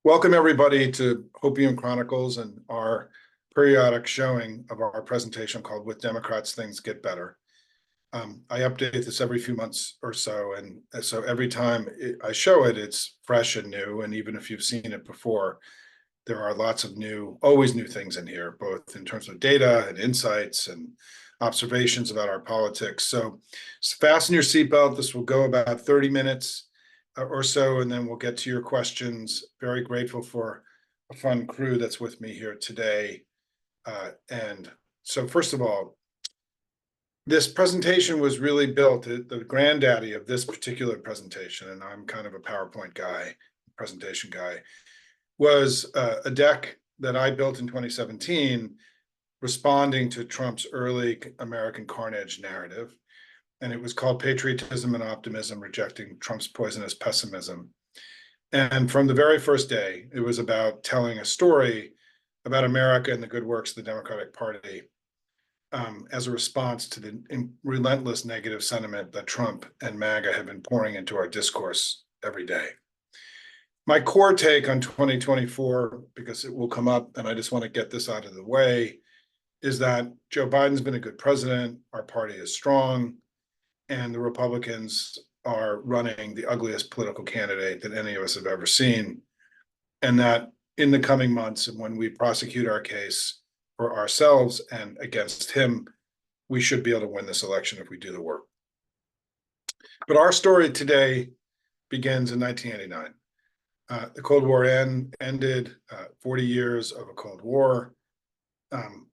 Welcome, everybody, to Hopium Chronicles and our periodic showing of our presentation called With Democrats, Things Get Better. I update this every few months or so, and so every time I show it, it's fresh and new, and even if you've seen it before, there are lots of always new things in here, both in terms of data and insights and observations about our politics. So fasten your seatbelt. This will go about 30 minutes or so, and then we'll get to your questions. Very grateful for a fun crew that's with me here today. And so first of all, this presentation was really built, the granddaddy of this particular presentation, and I'm kind of a PowerPoint guy, presentation guy, was a deck that I built in 2017, responding to Trump's early American carnage narrative. And it was called Patriotism and Optimism, Rejecting Trump's Poisonous Pessimism. And from the very first day, it was about telling a story about America and the good works of the Democratic Party as a response to the relentless negative sentiment that Trump and MAGA have been pouring into our discourse every day. My core take on 2024, because it will come up, and I just want to get this out of the way, is that Joe Biden's been a good president, our party is strong, and the Republicans are running the ugliest political candidate that any of us have ever seen. And that in the coming months, and when we prosecute our case for ourselves and against him, we should be able to win this election if we do the work. But our story today begins in 1989. The Cold War ended, 40 years of a Cold War,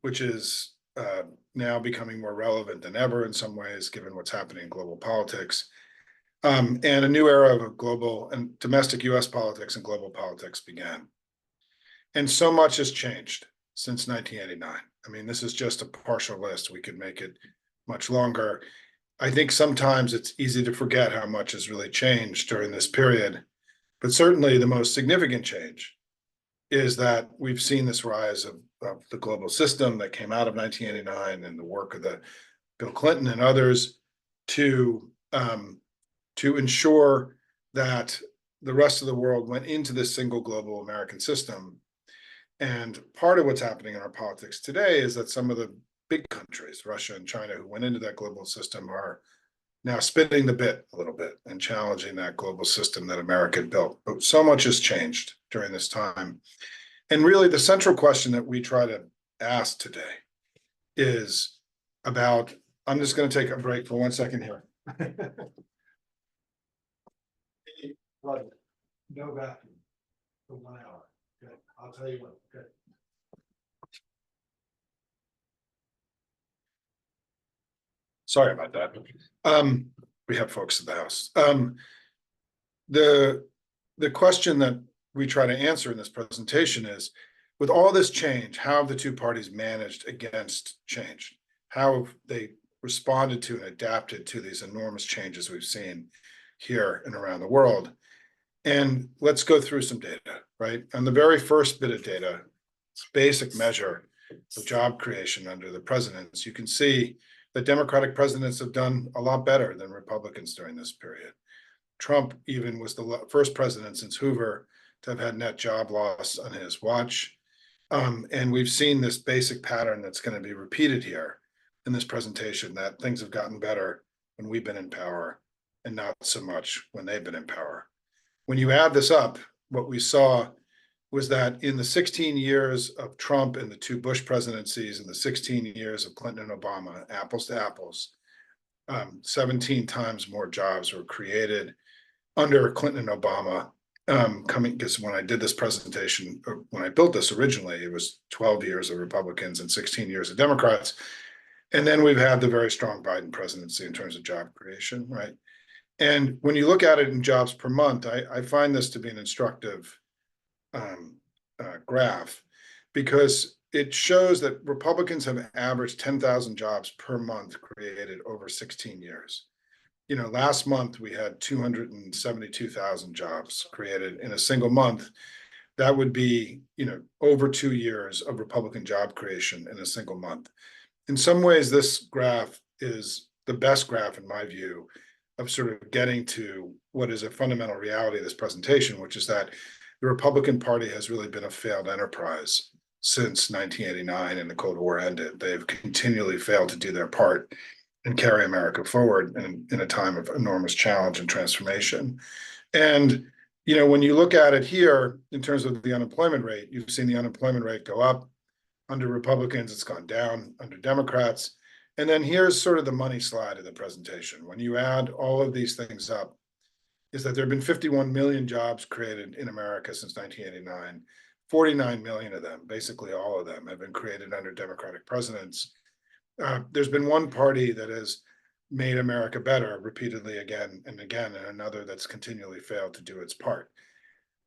which is now becoming more relevant than ever in some ways, given what's happening in global politics, and a new era of global and domestic US politics and global politics began. And so much has changed since 1989. I mean, this is just a partial list. We could make it much longer. I think sometimes it's easy to forget how much has really changed during this period. But certainly the most significant change is that we've seen this rise of the global system that came out of 1989 and the work of the Bill Clinton and others to ensure that the rest of the world went into this single global American system. And part of what's happening in our politics today is that some of the big countries, Russia and China, who went into that global system, are now spinning the bit a little bit and challenging that global system that America built. But so much has changed during this time. And really the central question that we try to ask today is about, I'm just going to take a break for 1 second here. No vacuum for 1 hour. Good. I'll tell you what. Good. Sorry about that. We have folks at the house. The question that we try to answer in this presentation is, with all this change, how have the two parties managed against change? How have they responded to and adapted to these enormous changes we've seen here and around the world? And let's go through some data, right? On the very first bit of data, it's a basic measure of job creation under the presidents. You can see that Democratic presidents have done a lot better than Republicans during this period. Trump even was the first president since Hoover to have had net job loss on his watch. And we've seen this basic pattern that's going to be repeated here in this presentation, that things have gotten better when we've been in power and not so much when they've been in power. When you add this up, what we saw was that in the 16 years of Trump and the two Bush presidencies and the 16 years of Clinton and Obama, apples to apples, 17 times more jobs were created under Clinton and Obama. Because when I did this presentation, or when I built this originally, it was 12 years of Republicans and 16 years of Democrats. And then we've had the very strong Biden presidency in terms of job creation, right? And when you look at it in jobs per month, I find this to be an instructive graph, because it shows that Republicans have averaged 10,000 jobs per month created over 16 years. You know, last month we had 272,000 jobs created in a single month. That would be, over 2 years of Republican job creation in a single month. In some ways, this graph is the best graph, in my view, of sort of getting to what is a fundamental reality of this presentation, which is that the Republican Party has really been a failed enterprise since 1989 and the Cold War ended. They've continually failed to do their part and carry America forward in a time of enormous challenge and transformation. And when you look at it here in terms of the unemployment rate, you've seen the unemployment rate go up. Under Republicans, it's gone down. Under Democrats. And then here's sort of the money slide of the presentation. When you add all of these things up, is that there have been 51 million jobs created in America since 1989. 49 million of them, basically all of them, have been created under Democratic presidents. There's been one party that has made America better repeatedly again and again, and another that's continually failed to do its part.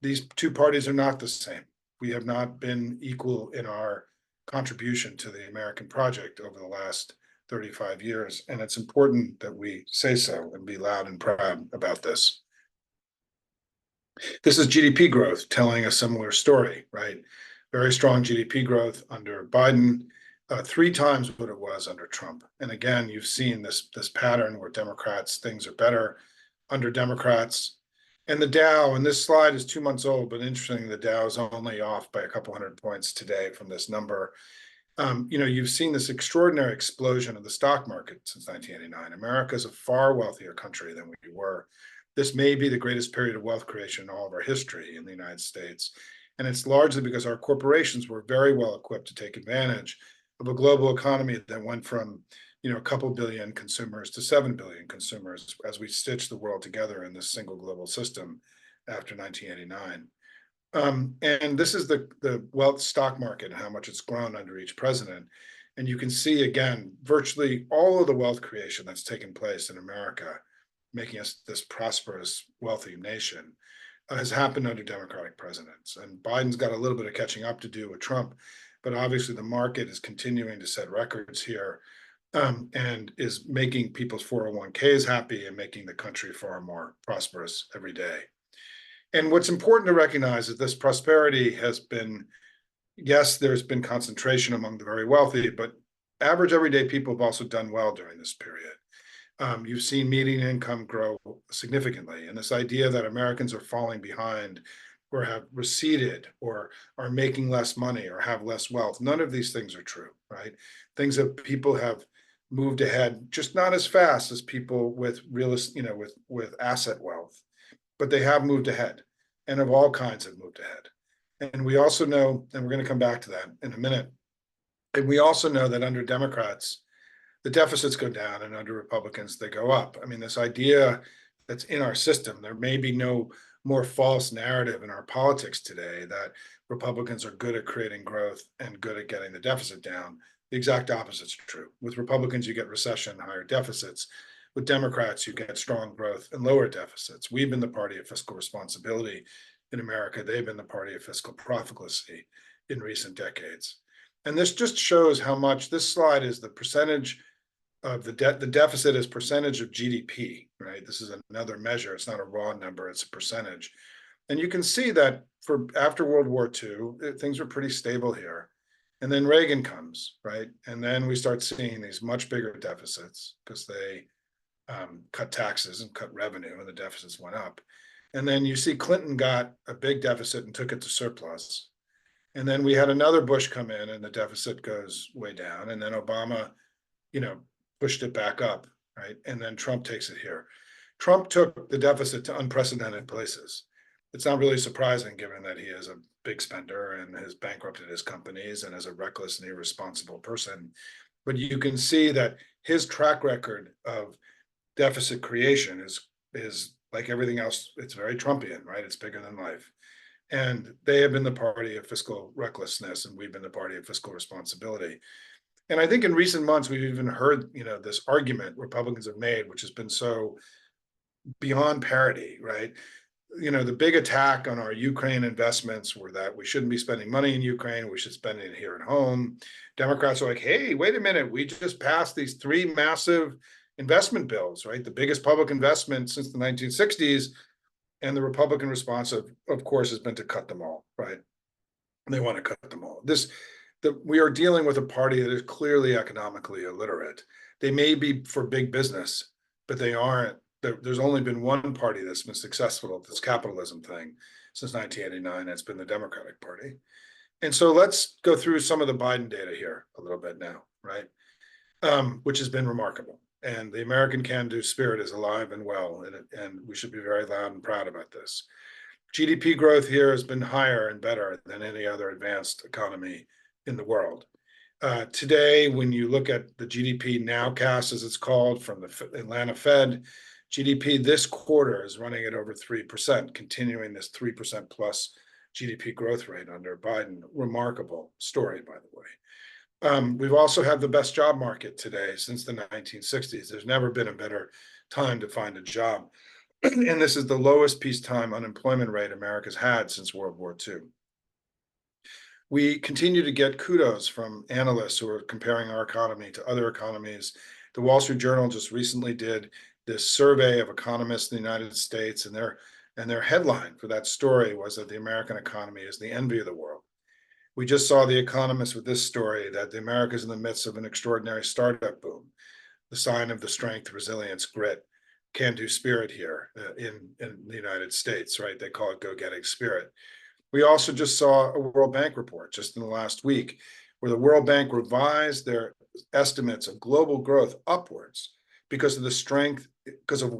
These two parties are not the same. We have not been equal in our contribution to the American project over the last 35 years. And it's important that we say so and be loud and proud about this. This is GDP growth telling a similar story, right? Very strong GDP growth under Biden, 3 times what it was under Trump. And again, you've seen this pattern where Democrats, things are better under Democrats. And the Dow, and this slide is 2 months old, but interesting, the Dow is only off by a couple hundred points today from this number. You've seen this extraordinary explosion of the stock market since 1989. America is a far wealthier country than we were. This may be the greatest period of wealth creation in all of our history in the United States. And it's largely because our corporations were very well equipped to take advantage of a global economy that went from a couple billion consumers to 7 billion consumers as we stitched the world together in this single global system after 1989. And this is the wealth stock market and how much it's grown under each president. And you can see, again, virtually all of the wealth creation that's taken place in America, making us this prosperous, wealthy nation, has happened under Democratic presidents. And Biden's got a little bit of catching up to do with Trump, but obviously the market is continuing to set records here. And is making people's 401ks happy and making the country far more prosperous every day. And what's important to recognize is this prosperity has been, yes, there's been concentration among the very wealthy, but average everyday people have also done well during this period. You've seen median income grow significantly. And this idea that Americans are falling behind or have receded or are making less money or have less wealth, none of these things are true, right? Things that people have moved ahead, just not as fast as people with with asset wealth, but they have moved ahead, and of all kinds have moved ahead. And we also know, and we're going to come back to that in a minute, and we also know that under Democrats, the deficits go down, and under Republicans, they go up. I mean, this idea that's in our system, there may be no more false narrative in our politics today that Republicans are good at creating growth and good at getting the deficit down. The exact opposite is true. With Republicans, you get recession, higher deficits. With Democrats, you get strong growth and lower deficits. We've been the party of fiscal responsibility in America. They've been the party of fiscal profligacy in recent decades. And this just shows how much this slide is the percentage of the deficit as percentage of GDP, right? This is another measure. It's not a raw number, it's a percentage. And you can see that after World War II, things were pretty stable here. And then Reagan comes, right? And then we start seeing these much bigger deficits because they cut taxes and cut revenue, and the deficits went up. And then you see Clinton got a big deficit and took it to surplus. And then we had another Bush come in, and the deficit goes way down. And then Obama, pushed it back up, right? And then Trump takes it here. Trump took the deficit to unprecedented places. It's not really surprising given that he is a big spender and has bankrupted his companies and is a reckless and irresponsible person. But you can see that his track record of deficit creation is like everything else. It's very Trumpian, right? It's bigger than life. And they have been the party of fiscal recklessness, and we've been the party of fiscal responsibility. And I think in recent months, we've even heard, this argument Republicans have made, which has been so beyond parody, right? The big attack on our Ukraine investments were that we shouldn't be spending money in Ukraine. We should spend it here at home. Democrats are like, hey, wait a minute. We just passed these 3 massive investment bills, right? The biggest public investment since the 1960s. And the Republican response, of course, has been to cut them all, right? They want to cut them all. We are dealing with a party that is clearly economically illiterate. They may be for big business, but they aren't. There's only been one party that's been successful at this capitalism thing, since 1989. It's been the Democratic Party. And so let's go through some of the Biden data here a little bit now, right? Which has been remarkable. And the American can-do spirit is alive and well, and we should be very loud and proud about this. GDP growth here has been higher and better than any other advanced economy in the world. Today, when you look at the GDP nowcast, as it's called, from the Atlanta Fed, GDP this quarter is running at over 3%, continuing this 3% plus GDP growth rate under Biden. Remarkable story, by the way. We've also had the best job market today since the 1960s. There's never been a better time to find a job. And this is the lowest peacetime unemployment rate America's had since World War II. We continue to get kudos from analysts who are comparing our economy to other economies. The Wall Street Journal just recently did this survey of economists in the United States, and their headline for that story was that the American economy is the envy of the world. We just saw The Economist with this story that the America is in the midst of an extraordinary startup boom, the sign of the strength, resilience, grit, can-do spirit here in the United States, right? They call it go-getting spirit. We also just saw a World Bank report just in the last week where the World Bank revised their estimates of global growth upwards because of the strength,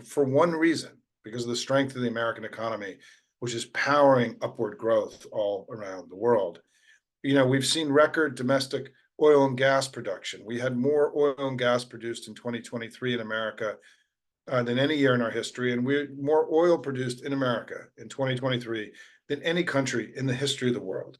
for one reason, because of the strength of the American economy, which is powering upward growth all around the world. You know, we've seen record domestic oil and gas production. We had more oil and gas produced in 2023 in America than any year in our history, and we had more oil produced in America in 2023 than any country in the history of the world,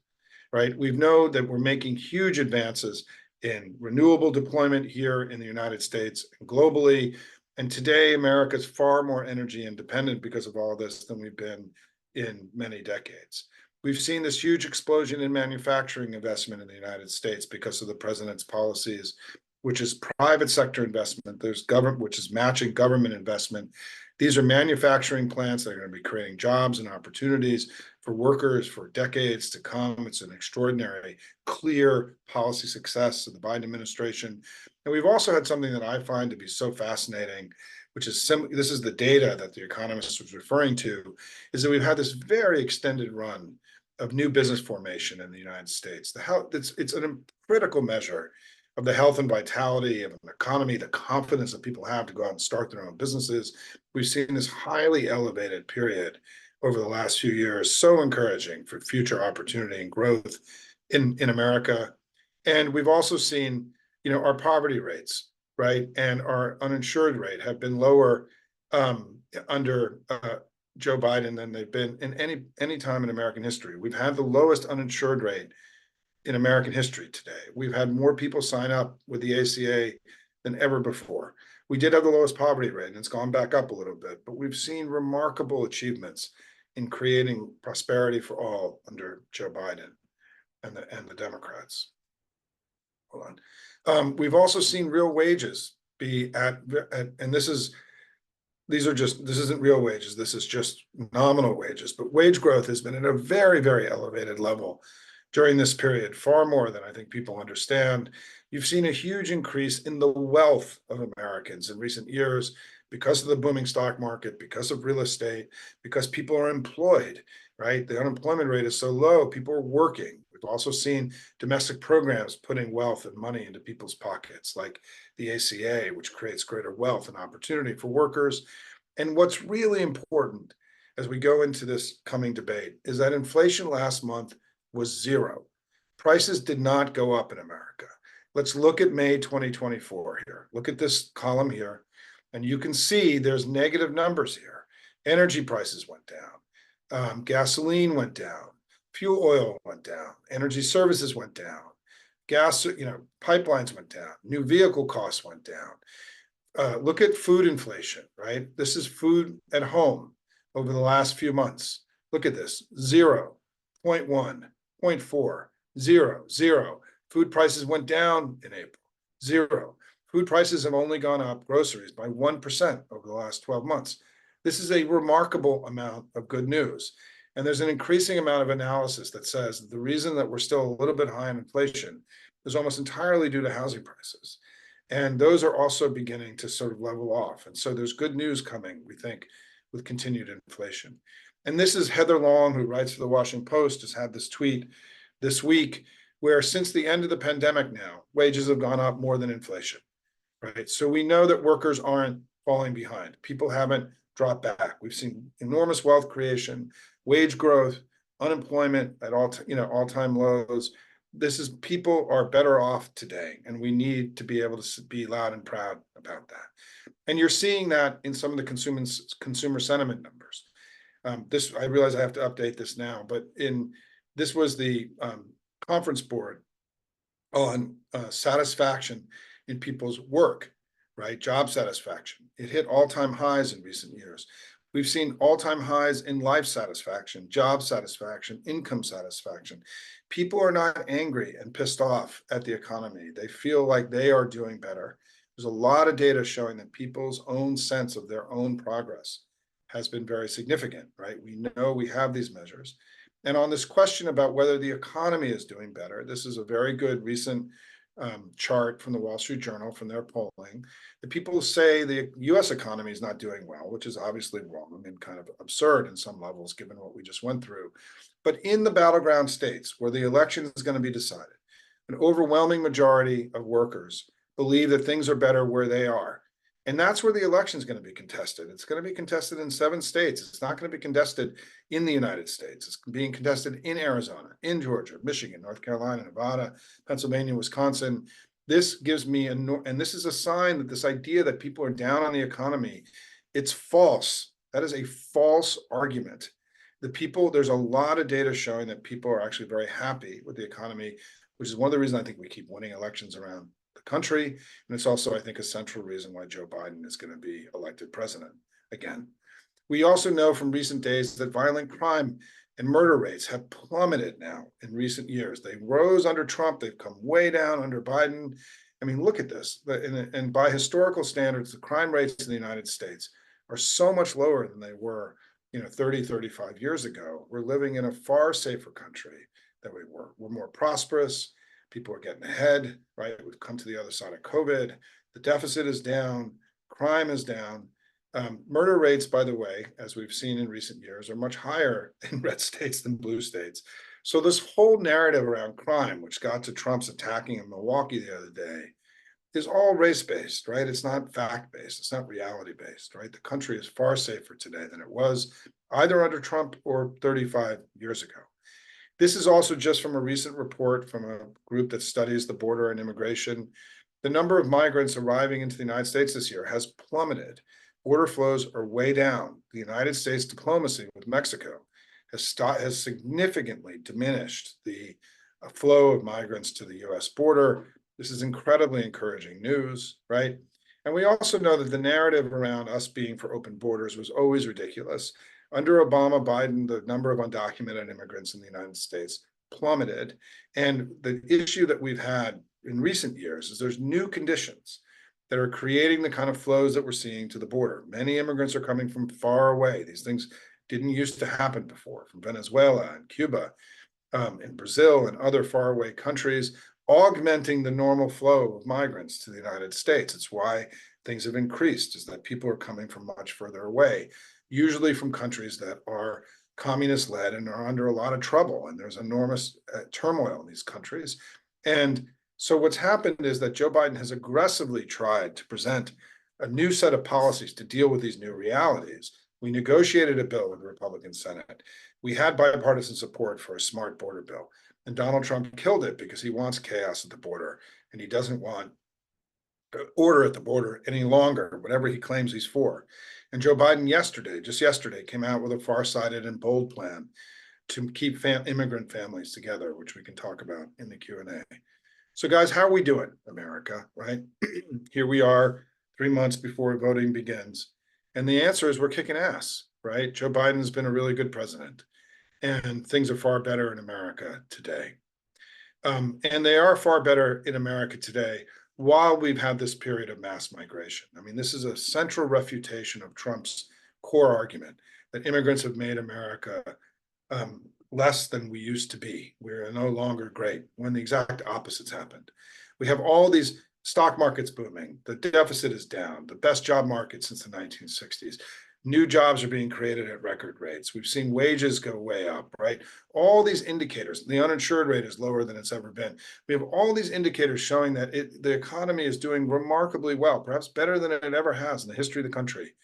right? We know that we're making huge advances in renewable deployment here in the United States and globally. And today, America is far more energy independent because of all this than we've been in many decades. We've seen this huge explosion in manufacturing investment in the United States because of the president's policies, which is private sector investment. There's government, which is matching government investment. These are manufacturing plants that are going to be creating jobs and opportunities for workers for decades to come. It's an extraordinary, clear policy success of the Biden administration. And we've also had something that I find to be so fascinating, which is this is the data that The Economist was referring to, is that we've had this very extended run of new business formation in the United States. It's a critical measure of the health and vitality of an economy, the confidence that people have to go out and start their own businesses. We've seen this highly elevated period over the last few years, so encouraging for future opportunity and growth in America. And we've also seen, you know, our poverty rates, right, and our uninsured rate have been lower under Joe Biden than they've been in any time in American history. We've had the lowest uninsured rate in American history today. We've had more people sign up with the ACA than ever before. We did have the lowest poverty rate, and it's gone back up a little bit, but we've seen remarkable achievements in creating prosperity for all under Joe Biden and the Democrats. Hold on. We've also seen real wages be and this isn't real wages, this is just nominal wages, but wage growth has been at a very, very elevated level during this period, far more than I think people understand. You've seen a huge increase in the wealth of Americans in recent years because of the booming stock market, because of real estate, because people are employed, right? The unemployment rate is so low, people are working. We've also seen domestic programs putting wealth and money into people's pockets, like the ACA, which creates greater wealth and opportunity for workers. And what's really important as we go into this coming debate is that inflation last month was zero. Prices did not go up in America. Let's look at May 2024 here. Look at this column here, and you can see there's negative numbers here. Energy prices went down, gasoline went down, fuel oil went down, energy services went down, gas, pipelines went down, new vehicle costs went down. Look at food inflation, right? This is food at home over the last few months. Look at this, 0, 0.1, 0.4, 0, 0. Food prices went down in April, 0. Food prices have only gone up, groceries, by 1% over the last 12 months. This is a remarkable amount of good news. And there's an increasing amount of analysis that says the reason that we're still a little bit high in inflation is almost entirely due to housing prices. And those are also beginning to sort of level off. And so there's good news coming, we think, with continued inflation. And this is Heather Long, who writes for the Washington Post, has had this tweet this week, where since the end of the pandemic now, wages have gone up more than inflation, right? So we know that workers aren't falling behind. People haven't dropped back. We've seen enormous wealth creation, wage growth, unemployment at all-time lows. This is, people are better off today, and we need to be able to be loud and proud about that. And you're seeing that in some of the consumer sentiment numbers. This, I realize I have to update this now, but this was the conference board on satisfaction in people's work, right? Job satisfaction. It hit all-time highs in recent years. We've seen all-time highs in life satisfaction, job satisfaction, income satisfaction. People are not angry and pissed off at the economy. They feel like they are doing better. There's a lot of data showing that people's own sense of their own progress has been very significant, right? We know we have these measures. And on this question about whether the economy is doing better, this is a very good recent chart from the Wall Street Journal from their polling. The people say the US economy is not doing well, which is obviously wrong and kind of absurd in some levels, given what we just went through. But in the battleground states where the election is going to be decided, an overwhelming majority of workers believe that things are better where they are. And that's where the election is going to be contested. It's going to be contested in 7 states. It's not going to be contested in the United States. It's being contested in Arizona, in Georgia, Michigan, North Carolina, Nevada, Pennsylvania, Wisconsin. This gives me, and this is a sign that this idea that people are down on the economy, it's false. That is a false argument. There's a lot of data showing that people are actually very happy with the economy, which is one of the reasons I think we keep winning elections around the country. And it's also, I think, a central reason why Joe Biden is going to be elected president again. We also know from recent days that violent crime and murder rates have plummeted now in recent years. They rose under Trump. They've come way down under Biden. I mean, look at this. And by historical standards, the crime rates in the United States are so much lower than they were 30, 35 years ago. We're living in a far safer country than we were. We're more prosperous. People are getting ahead, right? We've come to the other side of COVID. The deficit is down. Crime is down. Murder rates, by the way, as we've seen in recent years, are much higher in red states than blue states. So this whole narrative around crime, which got to Trump's attacking in Milwaukee the other day, is all race-based, right? It's not fact-based. It's not reality-based, right? The country is far safer today than it was either under Trump or 35 years ago. This is also just from a recent report from a group that studies the border and immigration. The number of migrants arriving into the United States this year has plummeted. Border flows are way down. The United States diplomacy with Mexico has significantly diminished the flow of migrants to the US border. This is incredibly encouraging news, right? And we also know that the narrative around us being for open borders was always ridiculous. Under Obama, Biden, the number of undocumented immigrants in the United States plummeted. And the issue that we've had in recent years is there's new conditions that are creating the kind of flows that we're seeing to the border. Many immigrants are coming from far away. These things didn't used to happen before, from Venezuela and Cuba, and Brazil and other faraway countries, augmenting the normal flow of migrants to the United States. It's why things have increased, is that people are coming from much further away, usually from countries that are communist-led and are under a lot of trouble, and there's enormous turmoil in these countries. And so what's happened is that Joe Biden has aggressively tried to present a new set of policies to deal with these new realities. We negotiated a bill with the Republican Senate. We had bipartisan support for a smart border bill, and Donald Trump killed it because he wants chaos at the border, and he doesn't want order at the border any longer, whatever he claims he's for. And Joe Biden just yesterday, came out with a far-sighted and bold plan to keep immigrant families together, which we can talk about in the Q&A. So guys, how are we doing, America, right? Here we are 3 months before voting begins. And the answer is we're kicking ass, right? Joe Biden has been a really good president, and things are far better in America today. And they are far better in America today while we've had this period of mass migration. I mean, this is a central refutation of Trump's core argument that immigrants have made America less than we used to be. We're no longer great, when the exact opposites happened. We have all these stock markets booming. The deficit is down, the best job market since the 1960s. New jobs are being created at record rates. We've seen wages go way up, right? All these indicators, the uninsured rate is lower than it's ever been. We have all these indicators showing that the economy is doing remarkably well, perhaps better than it ever has in the history of the country.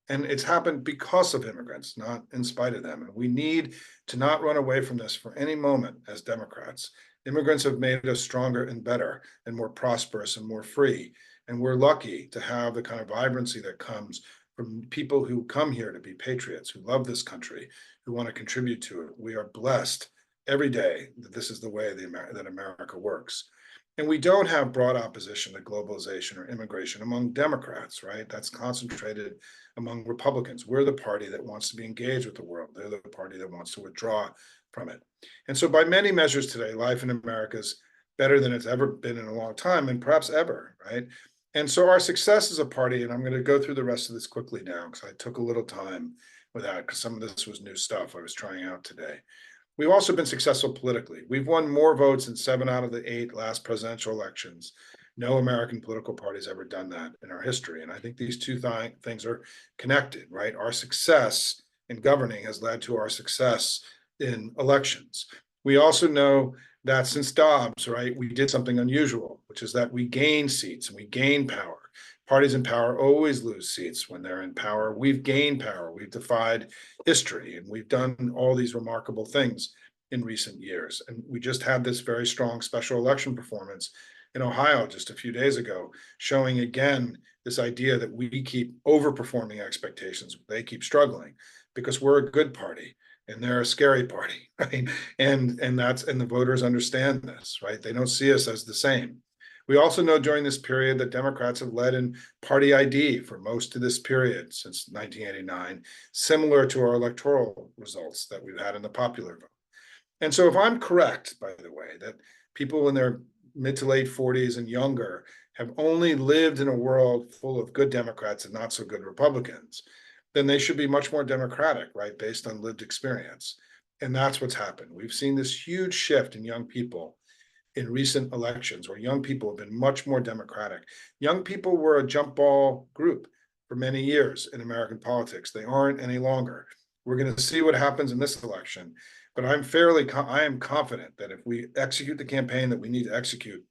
And it's happened because of immigrants, not in spite of them. And we need to not run away from this for any moment as Democrats. Immigrants have made us stronger and better and more prosperous and more free. And we're lucky to have the kind of vibrancy that comes from people who come here to be patriots, who love this country, who want to contribute to it. We are blessed every day that this is the way that America works. And we don't have broad opposition to globalization or immigration among Democrats, right? That's concentrated among Republicans. We're the party that wants to be engaged with the world. They're the party that wants to withdraw from it. And so by many measures today, life in America is better than it's ever been in a long time, and perhaps ever, right? And so our success as a party, and I'm going to go through the rest of this quickly now, because I took a little time with that, because some of this was new stuff I was trying out today. We've also been successful politically. We've won more votes in 7 out of the 8 last presidential elections. No American political party's ever done that in our history. And I think these two things are connected, right? Our success in governing has led to our success in elections. We also know that since Dobbs, right, we did something unusual, which is that we gain seats and we gain power. Parties in power always lose seats when they're in power. We've gained power. We've defied history, and we've done all these remarkable things in recent years. And we just had this very strong special election performance in Ohio just a few days ago, showing again this idea that we keep overperforming expectations. They keep struggling because we're a good party and they're a scary party, right? And the voters understand this, right? They don't see us as the same. We also know during this period that Democrats have led in party ID for most of this period since 1989, similar to our electoral results that we've had in the popular vote. And so if I'm correct, by the way, that people in their mid to late 40s and younger have only lived in a world full of good Democrats and not so good Republicans, then they should be much more democratic, right, based on lived experience. And that's what's happened. We've seen this huge shift in young people in recent elections where young people have been much more democratic. Young people were a jump ball group for many years in American politics. They aren't any longer. We're going to see what happens in this election, but I am confident that if we execute the campaign that we need to execute,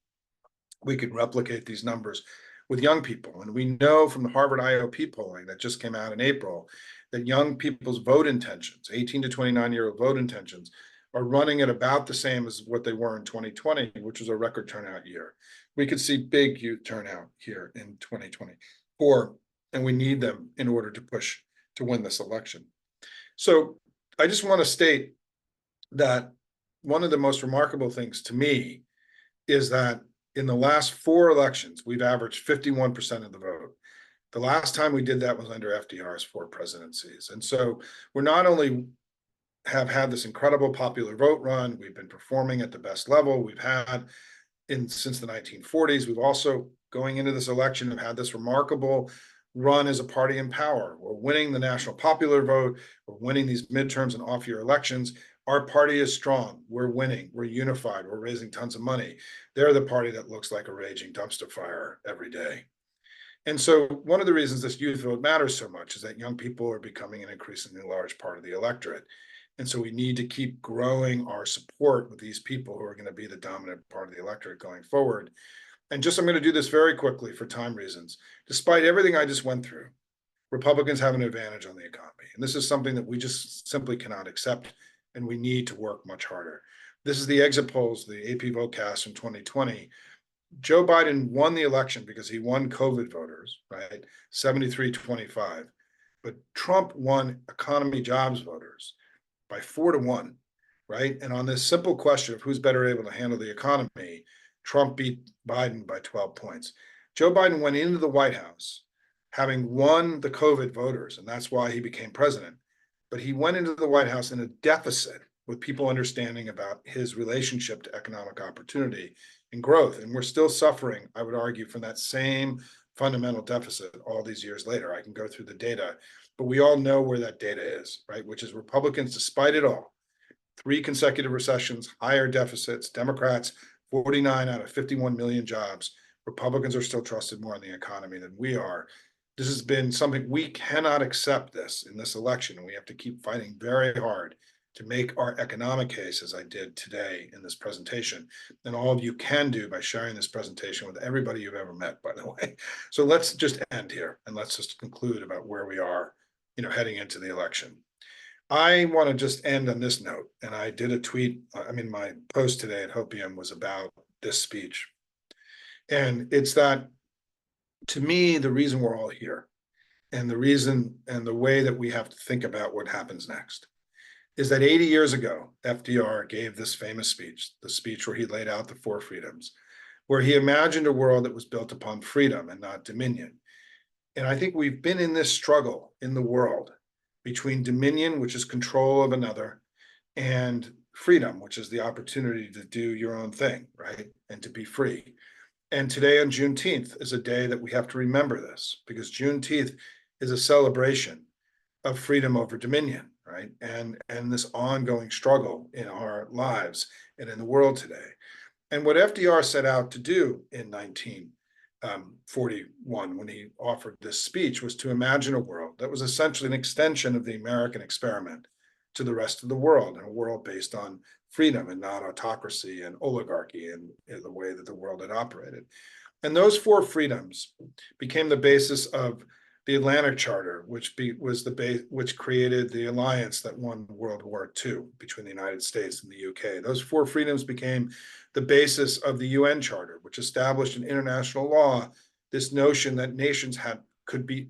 we can replicate these numbers with young people. And we know from the Harvard IOP polling that just came out in April that young people's vote intentions, 18 to 29-year-old vote intentions, are running at about the same as what they were in 2020, which was a record turnout year. We could see big youth turnout here in 2024, and we need them in order to push to win this election. So I just want to state that one of the most remarkable things to me is that in the last 4 elections, we've averaged 51% of the vote. The last time we did that was under FDR's 4 presidencies. And so we're not only have had this incredible popular vote run, we've been performing at the best level we've had since the 1940s. We've also, going into this election, have had this remarkable run as a party in power. We're winning the national popular vote. We're winning these midterms and off-year elections. Our party is strong. We're winning. We're unified. We're raising tons of money. They're the party that looks like a raging dumpster fire every day. And so one of the reasons this youth vote matters so much is that young people are becoming an increasingly large part of the electorate. And so we need to keep growing our support with these people who are going to be the dominant part of the electorate going forward. And I'm going to do this very quickly for time reasons. Despite everything I just went through, Republicans have an advantage on the economy. And this is something that we just simply cannot accept, and we need to work much harder. This is the exit polls, the AP Votecast from 2020. Joe Biden won the election because he won COVID voters, right? 73-25. But Trump won economy jobs voters by 4-1, right? And on this simple question of who's better able to handle the economy, Trump beat Biden by 12 points. Joe Biden went into the White House having won the COVID voters, and that's why he became president. But he went into the White House in a deficit with people understanding about his relationship to economic opportunity and growth. And we're still suffering, I would argue, from that same fundamental deficit all these years later. I can go through the data, but we all know where that data is, right? Which is Republicans, despite it all, 3 consecutive recessions, higher deficits, Democrats, 49 out of 51 million jobs. Republicans are still trusted more in the economy than we are, This has been something we cannot accept this in this election, and we have to keep fighting very hard to make our economic case, as I did today in this presentation, and all of you can do by sharing this presentation with everybody you've ever met, by the way. So let's just end here and let's just conclude about where we are, heading into the election. I want to just end on this note, and I did a tweet, my post today at Hopium was about this speech. And it's that, to me, the reason we're all here, and the reason and the way that we have to think about what happens next, is that 80 years ago, FDR gave this famous speech, the speech where he laid out the four freedoms, where he imagined a world that was built upon freedom and not dominion. And I think we've been in this struggle in the world between dominion, which is control of another, and freedom, which is the opportunity to do your own thing, right? And to be free. And today on Juneteenth is a day that we have to remember this, because Juneteenth is a celebration of freedom over dominion, right? And this ongoing struggle in our lives and in the world today. And what FDR set out to do in 1941, when he offered this speech, was to imagine a world that was essentially an extension of the American experiment to the rest of the world, and a world based on freedom and not autocracy and oligarchy and the way that the world had operated. And those four freedoms became the basis of the Atlantic Charter, which created the alliance that won World War II between the United States and the UK. Those four freedoms became the basis of the UN Charter, which established in international law this notion that nations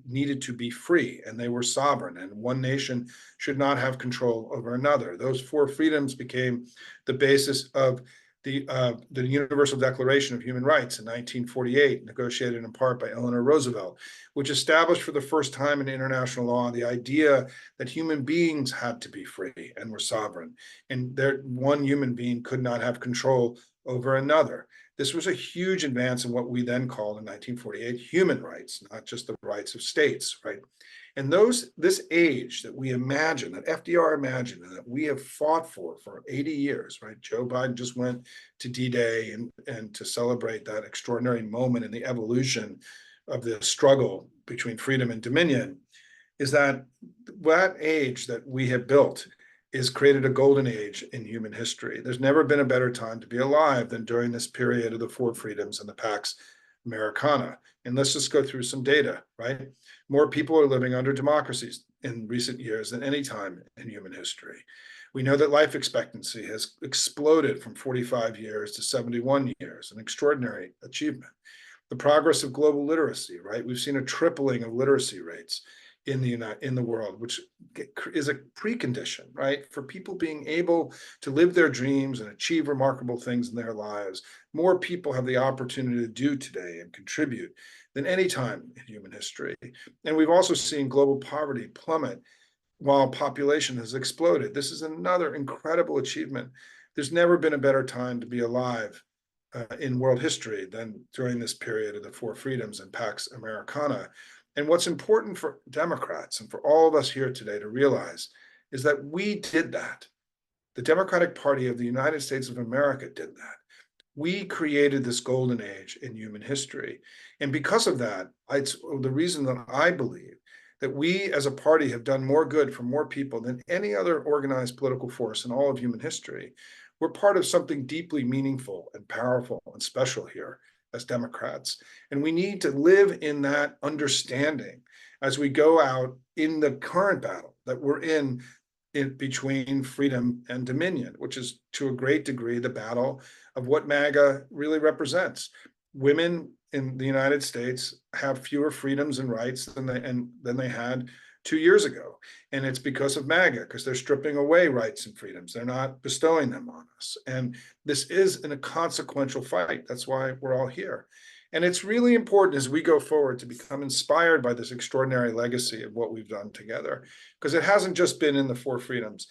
needed to be free, and they were sovereign, and one nation should not have control over another. Those four freedoms became the basis of the Universal Declaration of Human Rights in 1948, negotiated in part by Eleanor Roosevelt, which established for the first time in international law the idea that human beings had to be free and were sovereign, and one human being could not have control over another. This was a huge advance in what we then called in 1948 human rights, not just the rights of states, right? And this age that we imagine, that FDR imagined, and that we have fought for 80 years, right? Joe Biden just went to D-Day and to celebrate that extraordinary moment in the evolution of the struggle between freedom and dominion, is that age that we have built is created a golden age in human history. There's never been a better time to be alive than during this period of the four freedoms and the Pax Americana. And let's just go through some data, right? More people are living under democracies in recent years than any time in human history. We know that life expectancy has exploded from 45 years to 71 years, an extraordinary achievement. The progress of global literacy, right? We've seen a tripling of literacy rates in the world, which is a precondition, right, for people being able to live their dreams and achieve remarkable things in their lives. More people have the opportunity to do today and contribute than any time in human history. And we've also seen global poverty plummet while population has exploded. This is another incredible achievement. There's never been a better time to be alive in world history than during this period of the four freedoms and Pax Americana. And what's important for Democrats and for all of us here today to realize is that we did that. The Democratic Party of the United States of America did that. We created this golden age in human history. And because of that, it's the reason that I believe that we as a party have done more good for more people than any other organized political force in all of human history. We're part of something deeply meaningful and powerful and special here as Democrats. And we need to live in that understanding as we go out in the current battle that we're in between freedom and dominion, which is to a great degree the battle of what MAGA really represents. Women in the United States have fewer freedoms and rights than they had 2 years ago. And it's because of MAGA, because they're stripping away rights and freedoms. They're not bestowing them on us. And this is a consequential fight. That's why we're all here. And it's really important as we go forward to become inspired by this extraordinary legacy of what we've done together, because it hasn't just been in the four freedoms.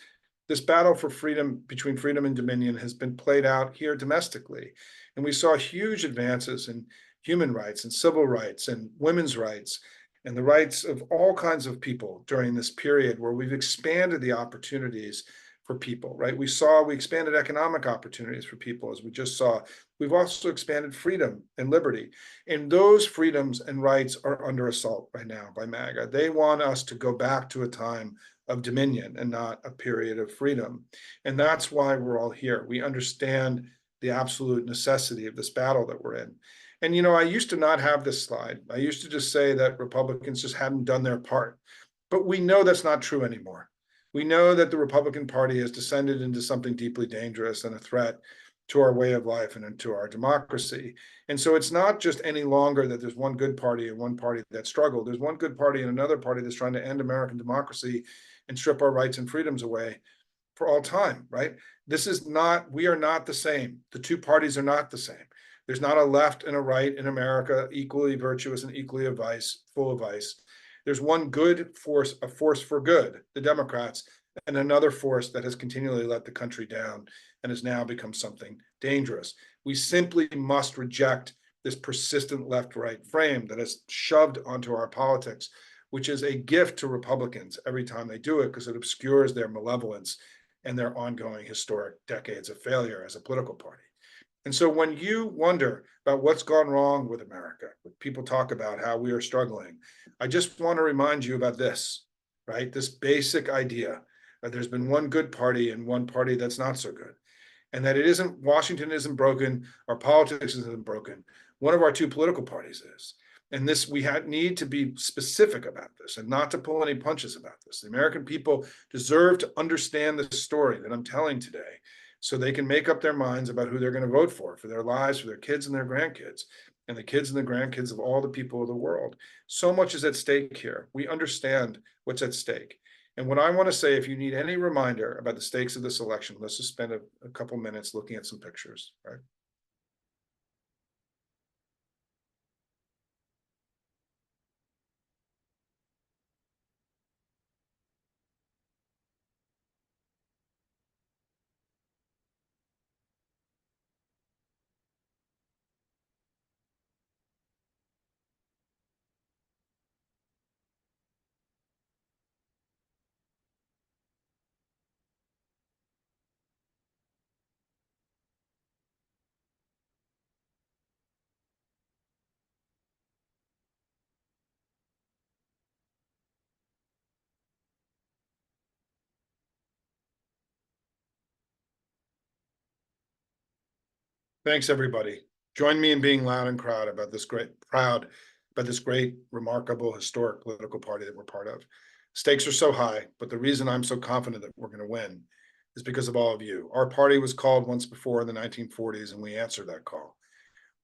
This battle for freedom, between freedom and dominion, has been played out here domestically. And we saw huge advances in human rights and civil rights and women's rights and the rights of all kinds of people during this period where we've expanded the opportunities for people, right? We expanded economic opportunities for people, as we just saw. We've also expanded freedom and liberty. And those freedoms and rights are under assault right now by MAGA. They want us to go back to a time of dominion and not a period of freedom. And that's why we're all here. We understand the absolute necessity of this battle that we're in. And, I used to not have this slide. I used to just say that Republicans just hadn't done their part. But we know that's not true anymore. We know that the Republican Party has descended into something deeply dangerous and a threat to our way of life and into our democracy. And so it's not just any longer that there's one good party and one party that struggled. There's one good party and another party that's trying to end American democracy and strip our rights and freedoms away for all time, right? We are not the same. The two parties are not the same. There's not a left and a right in America equally virtuous and equally full of vice. There's one good force, a force for good, the Democrats, and another force that has continually let the country down and has now become something dangerous. We simply must reject this persistent left-right frame that is shoved onto our politics, which is a gift to Republicans every time they do it, because it obscures their malevolence and their ongoing historic decades of failure as a political party. And so when you wonder about what's gone wrong with America, when people talk about how we are struggling, I just want to remind you about this, right? This basic idea that there's been one good party and one party that's not so good. And that Washington isn't broken, our politics isn't broken. One of our two political parties is. And we need to be specific about this and not to pull any punches about this. The American people deserve to understand the story that I'm telling today, so they can make up their minds about who they're going to vote for their lives, for their kids and their grandkids, and the kids and the grandkids of all the people of the world. So much is at stake here. We understand what's at stake. And what I want to say, if you need any reminder about the stakes of this election, let's just spend a couple minutes looking at some pictures, right? Thanks, everybody. Join me in being loud and proud about this great, remarkable, historic political party that we're part of. Stakes are so high, but the reason I'm so confident that we're going to win is because of all of you. Our party was called once before in the 1940s, and we answered that call.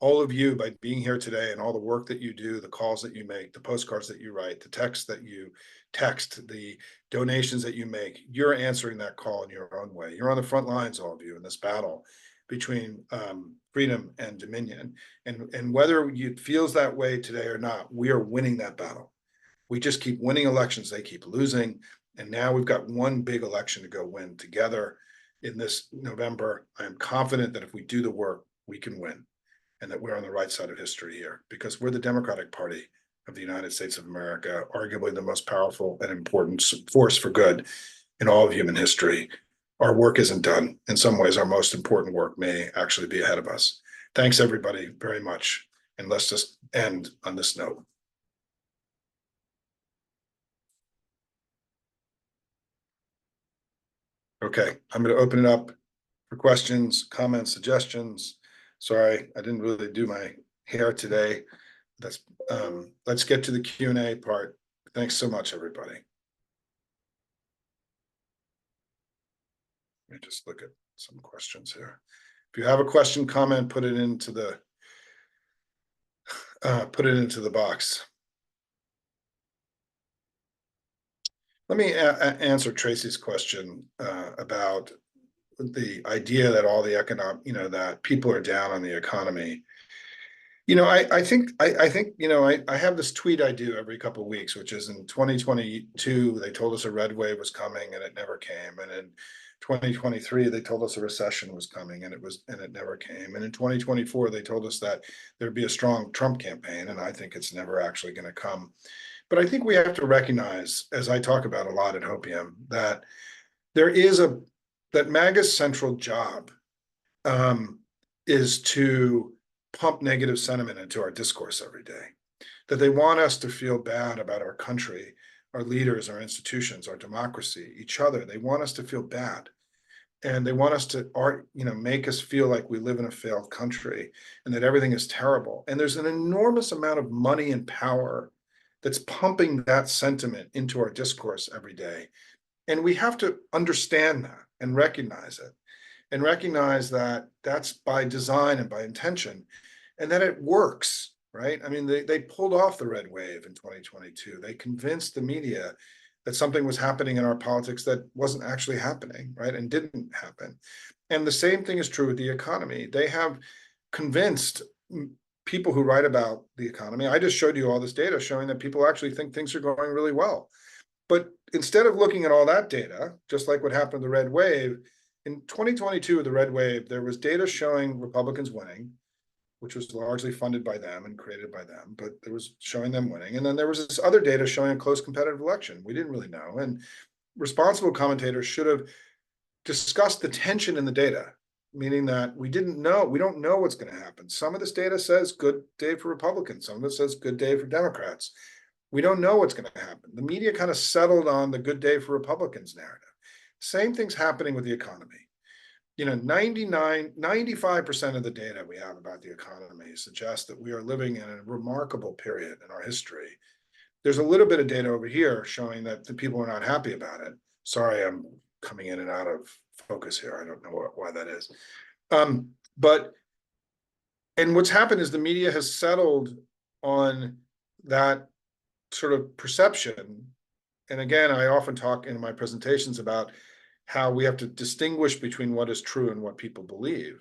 All of you, by being here today and all the work that you do, the calls that you make, the postcards that you write, the texts that you text, the donations that you make, you're answering that call in your own way. You're on the front lines, all of you, in this battle between freedom and dominion. And whether it feels that way today or not, we are winning that battle. We just keep winning elections, they keep losing. And now we've got one big election to go win together in this November. I am confident that if we do the work, we can win, and that we're on the right side of history here, because we're the Democratic Party of the United States of America, arguably the most powerful and important force for good in all of human history. Our work isn't done. In some ways, our most important work may actually be ahead of us. Thanks, everybody, very much. And let's just end on this note. Okay, I'm going to open it up for questions, comments, suggestions. Sorry, I didn't really do my hair today. Let's get to the Q&A part. Thanks so much, everybody. Let me just look at some questions here. If you have a question, comment, put it into the box. Let me answer Tracy's question about the idea that all the that people are down on the economy. I think I have this tweet I do every couple of weeks, which is in 2022 they told us a red wave was coming and it never came, and in 2023 they told us a recession was coming and it never came, and in 2024 they told us that there'd be a strong Trump campaign, and I think it's never actually going to come. But I think we have to recognize, as I talk about a lot at Hopium, that there is that MAGA's central job is to pump negative sentiment into our discourse every day, that they want us to feel bad about our country, our leaders, our institutions, our democracy, each other. They want us to feel bad. And they want us to make us feel like we live in a failed country and that everything is terrible. And there's an enormous amount of money and power that's pumping that sentiment into our discourse every day. And we have to understand that and recognize it, and recognize that that's by design and by intention, and that it works, right? I mean, they pulled off the red wave in 2022. They convinced the media that something was happening in our politics that wasn't actually happening, right? And didn't happen. And the same thing is true with the economy. They have convinced people who write about the economy. I just showed you all this data showing that people actually think things are going really well. But instead of looking at all that data, just like what happened to the red wave, in 2022, the red wave, there was data showing Republicans winning, which was largely funded by them and created by them, but it was showing them winning. And then there was this other data showing a close competitive election. We didn't really know. And responsible commentators should have discussed the tension in the data, meaning that we don't know what's going to happen. Some of this data says good day for Republicans. Some of it says good day for Democrats. We don't know what's going to happen. The media kind of settled on the good day for Republicans narrative. Same thing's happening with the economy. 95% of the data we have about the economy suggests that we are living in a remarkable period in our history. There's a little bit of data over here showing that the people are not happy about it. Sorry, I'm coming in and out of focus here. I don't know why that is. And what's happened is the media has settled on that sort of perception. And again, I often talk in my presentations about how we have to distinguish between what is true and what people believe.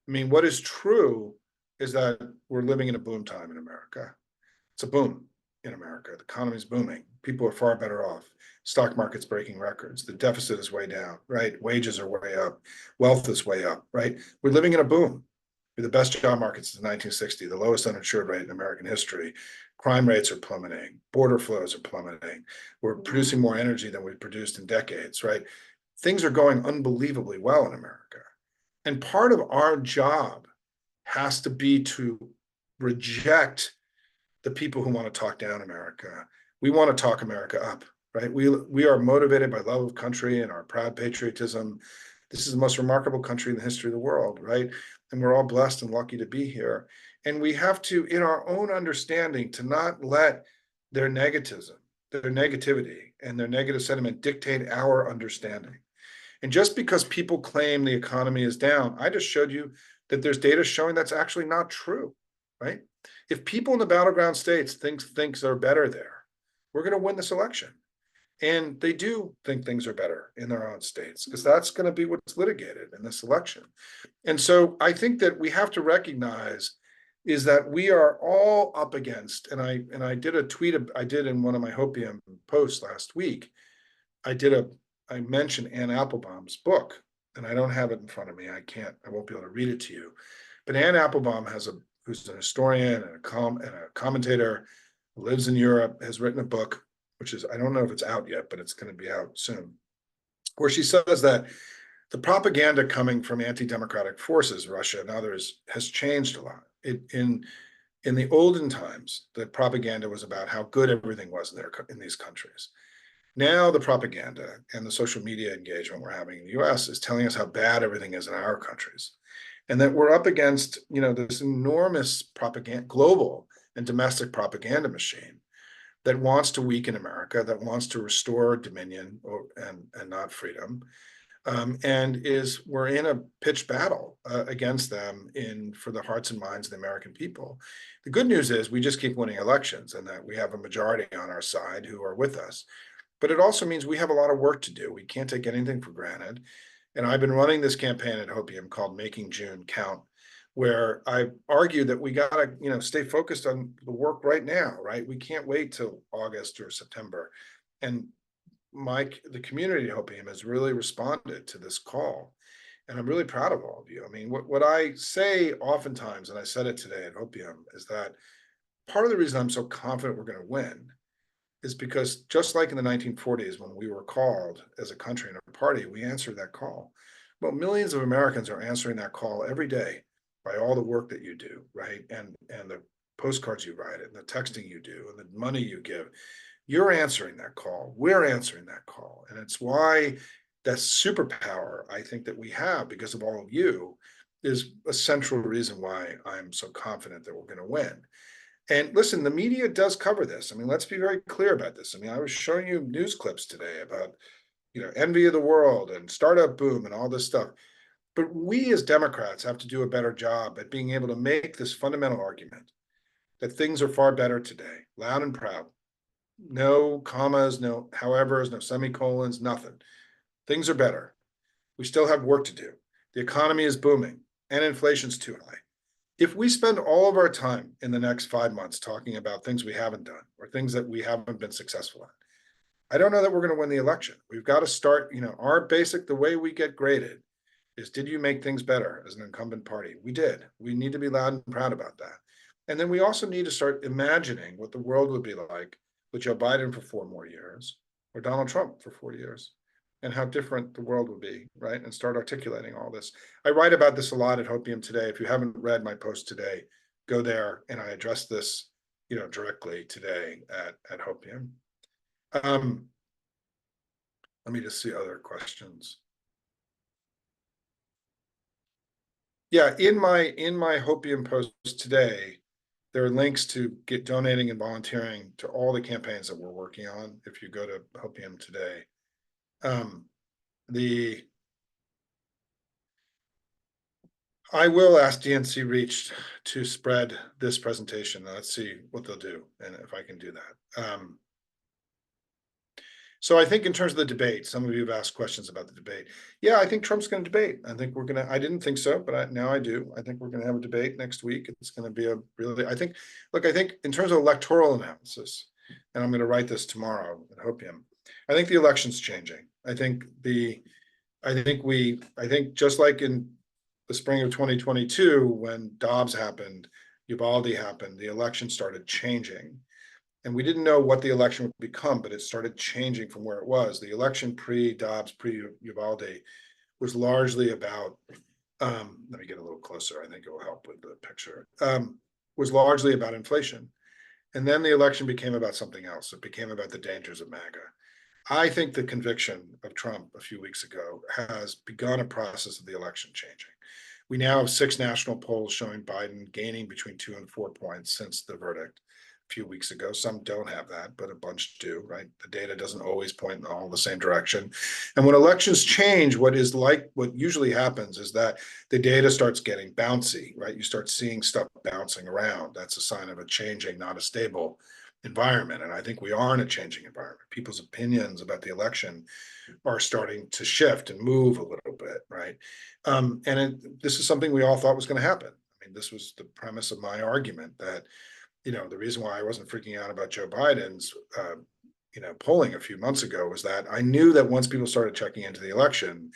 I mean, what is true is that we're living in a boom time in America. It's a boom in America. The economy is booming. People are far better off. Stock market's breaking records. The deficit is way down, right? Wages are way up. Wealth is way up, right? We're living in a boom. We're the best job market since 1960, the lowest uninsured rate in American history. Crime rates are plummeting. Border flows are plummeting. We're producing more energy than we've produced in decades, right? Things are going unbelievably well in America. And part of our job has to be to reject the people who want to talk down America. We want to talk America up, right? We are motivated by love of country and our proud patriotism. This is the most remarkable country in the history of the world, right? And we're all blessed and lucky to be here. And we have to, in our own understanding, to not let their negativity and their negative sentiment dictate our understanding. And just because people claim the economy is down, I just showed you that there's data showing that's actually not true, right? If people in the battleground states think things are better there, we're going to win this election. And they do think things are better in their own states, because that's going to be what's litigated in this election. And so I think that we have to recognize is that we are all up against, and I did a tweet I did in one of my Hopium posts last week. I mentioned Anne Applebaum's book, and I don't have it in front of me. I won't be able to read it to you. But Anne Applebaum who's an historian and a commentator, who lives in Europe, has written a book, which is, I don't know if it's out yet, but it's going to be out soon, where she says that the propaganda coming from anti-democratic forces, Russia and others, has changed a lot. In the olden times, the propaganda was about how good everything was in these countries. Now the propaganda and the social media engagement we're having in the US is telling us how bad everything is in our countries. And that we're up against, this enormous propaganda, global and domestic propaganda machine that wants to weaken America, that wants to restore dominion and not freedom. We're in a pitched battle against them for the hearts and minds of the American people. The good news is we just keep winning elections, and that we have a majority on our side who are with us. But it also means we have a lot of work to do. We can't take anything for granted. And I've been running this campaign at Hopium called Making June Count, where I argue that we got to, stay focused on the work right now, right? We can't wait till August or September. And the community at Hopium has really responded to this call. And I'm really proud of all of you. I mean, what I say oftentimes, and I said it today at Hopium, is that part of the reason I'm so confident we're going to win is because just like in the 1940s, when we were called as a country and a party, we answered that call. Well, millions of Americans are answering that call every day by all the work that you do, right? And the postcards you write and the texting you do and the money you give. You're answering that call. We're answering that call. And it's why that superpower I think that we have because of all of you is a central reason why I'm so confident that we're going to win. And listen, the media does cover this. I mean, let's be very clear about this. I mean, I was showing you news clips today about, envy of the world and startup boom and all this stuff. But we as Democrats have to do a better job at being able to make this fundamental argument that things are far better today, loud and proud. No commas, no howevers, no semicolons, nothing. Things are better. We still have work to do. The economy is booming and inflation's too high. If we spend all of our time in the next 5 months talking about things we haven't done or things that we haven't been successful at, I don't know that we're going to win the election. We've got to start, the way we get graded is, did you make things better as an incumbent party? We did. We need to be loud and proud about that. And then we also need to start imagining what the world would be like with Joe Biden for 4 more years or Donald Trump for 4 years and how different the world would be, right? And start articulating all this. I write about this a lot at Hopium today. If you haven't read my post today, go there and I address this, directly today at Hopium. Let me just see other questions. Yeah, in my Hopium post today, there are links to get donating and volunteering to all the campaigns that we're working on. If you go to Hopium today, I will ask DNC Reach to spread this presentation. Let's see what they'll do and if I can do that. So I think in terms of the debate, some of you have asked questions about the debate. Yeah, I think Trump's going to debate. I think we're going to, I didn't think so, but now I do. I think we're going to have a debate next week. It's going to be I think in terms of electoral analysis, and I'm going to write this tomorrow at Hopium, I think the election's changing. I think just like in the spring of 2022, when Dobbs happened, Uvalde happened, the election started changing. And we didn't know what the election would become, but it started changing from where it was. The election pre-Dobbs, pre-Uvalde was largely about, let me get a little closer, I think it will help with the picture, was largely about inflation. And then the election became about something else. It became about the dangers of MAGA. I think the conviction of Trump a few weeks ago has begun a process of the election changing. We now have 6 national polls showing Biden gaining between 2 and 4 points since the verdict a few weeks ago. Some don't have that, but a bunch do, right? The data doesn't always point in all the same direction. And when elections change, what usually happens is that the data starts getting bouncy, right? You start seeing stuff bouncing around. That's a sign of a changing, not a stable environment. And I think we are in a changing environment. People's opinions about the election are starting to shift and move a little bit, right? This is something we all thought was going to happen. I mean, this was the premise of my argument that, the reason why I wasn't freaking out about Joe Biden's, polling a few months ago was that I knew that once people started checking into the election,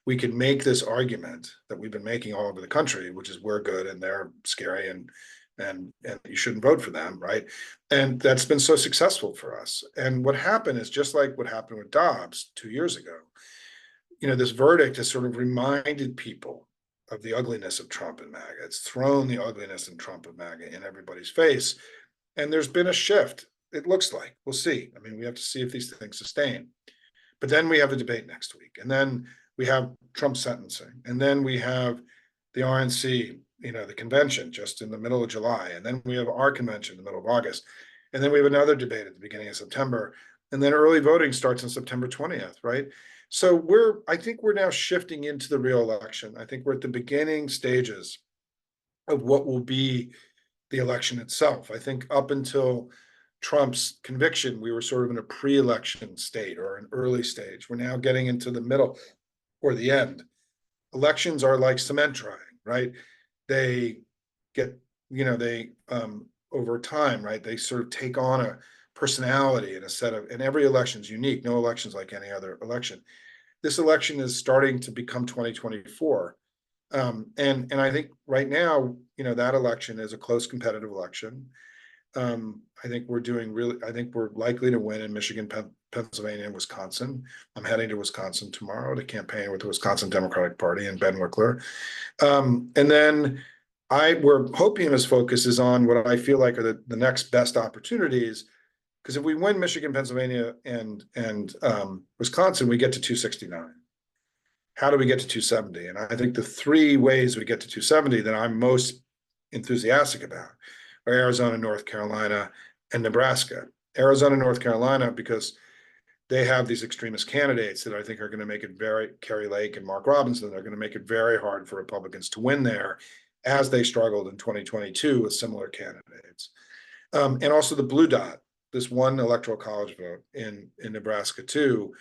we could make this argument that we've been making all over the country, which is we're good and they're scary and you shouldn't vote for them, right? And that's been so successful for us. And what happened is just like what happened with Dobbs 2 years ago. This verdict has sort of reminded people of the ugliness of Trump and MAGA. It's thrown the ugliness in Trump and MAGA in everybody's face. And there's been a shift, it looks like. We'll see. I mean, we have to see if these things sustain. But then we have a debate next week. And then we have Trump sentencing. And then we have the RNC, the convention just in the middle of July. And then we have our convention in the middle of August. And then we have another debate at the beginning of September. And then early voting starts on September 20th, right? So I think we're now shifting into the real election. I think we're at the beginning stages of what will be the election itself. I think up until Trump's conviction, we were sort of in a pre-election state or an early stage. We're now getting into the middle or the end. Elections are like cement drying, right? They get, over time, right? They sort of take on a personality and every election is unique. No election is like any other election. This election is starting to become 2024. And I think right now, that election is a close competitive election. I think I think we're likely to win in Michigan, Pennsylvania, and Wisconsin. I'm heading to Wisconsin tomorrow to campaign with the Wisconsin Democratic Party and Ben Wickler. And then where Hopium's focus is on what I feel like are the next best opportunities. Because if we win Michigan, Pennsylvania, and Wisconsin, we get to 269. How do we get to 270? And I think the three ways we get to 270 that I'm most enthusiastic about are Arizona, North Carolina, and Nebraska. Arizona, North Carolina, because they have these extremist candidates that I think are going to make it Kerry Lake and Mark Robinson, they're going to make it very hard for Republicans to win there, as they struggled in 2022 with similar candidates. And also the blue dot, this one electoral college vote in Nebraska too.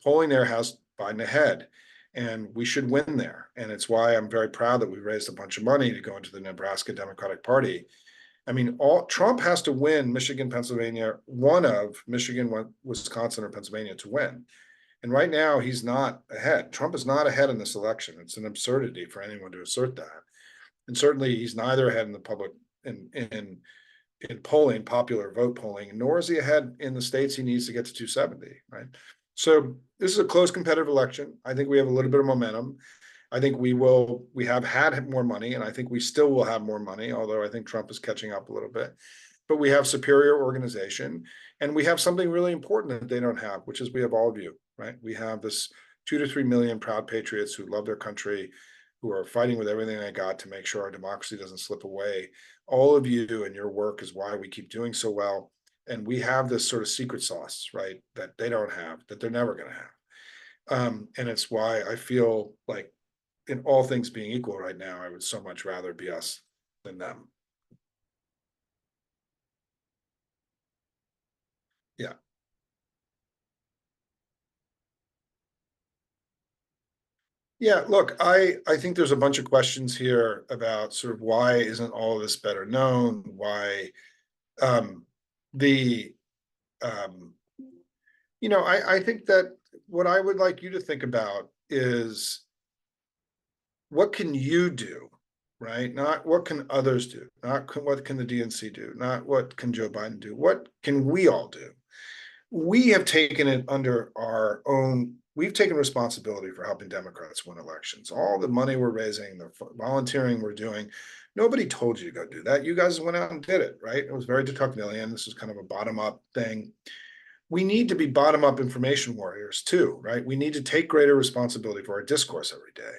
Polling there has Biden ahead, and we should win there. And it's why I'm very proud that we raised a bunch of money to go into the Nebraska Democratic Party. I mean, Trump has to win Michigan, Pennsylvania, one of Michigan, Wisconsin, or Pennsylvania to win. And right now, he's not ahead. Trump is not ahead in this election. It's an absurdity for anyone to assert that. And certainly, he's neither ahead in the public in polling, popular vote polling, nor is he ahead in the states he needs to get to 270. Right. So this is a close competitive election. I think we have a little bit of momentum. I think we have had more money, and I think we still will have more money, although I think Trump is catching up a little bit. But we have superior organization, and we have something really important that they don't have, which is we have all of you, right? We have this 2 to 3 million proud patriots who love their country, who are fighting with everything they got to make sure our democracy doesn't slip away. All of you and your work is why we keep doing so well. And we have this sort of secret sauce, right, that they don't have, that they're never going to have. And it's why I feel like, in all things being equal right now, I would so much rather be us than them. Yeah. Yeah, look, I think there's a bunch of questions here about sort of why isn't all of this better known? Why the I think that what I would like you to think about is what can you do, right? Not what can others do, not what can the DNC do, not what can Joe Biden do, what can we all do? We have taken it under our own, we've taken responsibility for helping Democrats win elections. All the money we're raising, the volunteering we're doing, nobody told you to go do that. You guys went out and did it, right? It was very Tocquevillian. This is kind of a bottom-up thing. We need to be bottom-up information warriors too, right? We need to take greater responsibility for our discourse every day.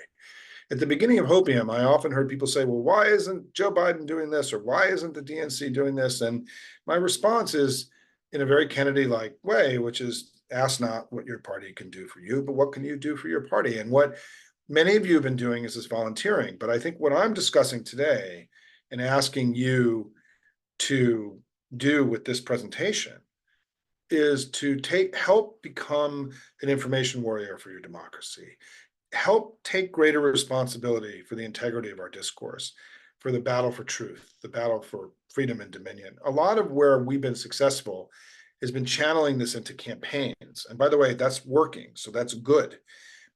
At the beginning of Hopium, I often heard people say, well, why isn't Joe Biden doing this? Or why isn't the DNC doing this? And my response is, in a very Kennedy-like way, which is ask not what your party can do for you, but what can you do for your party? And what many of you have been doing is this volunteering. But I think what I'm discussing today and asking you to do with this presentation is to help become an information warrior for your democracy. Help take greater responsibility for the integrity of our discourse, for the battle for truth, the battle for freedom and dominion. A lot of where we've been successful has been channeling this into campaigns. And by the way, that's working, so that's good.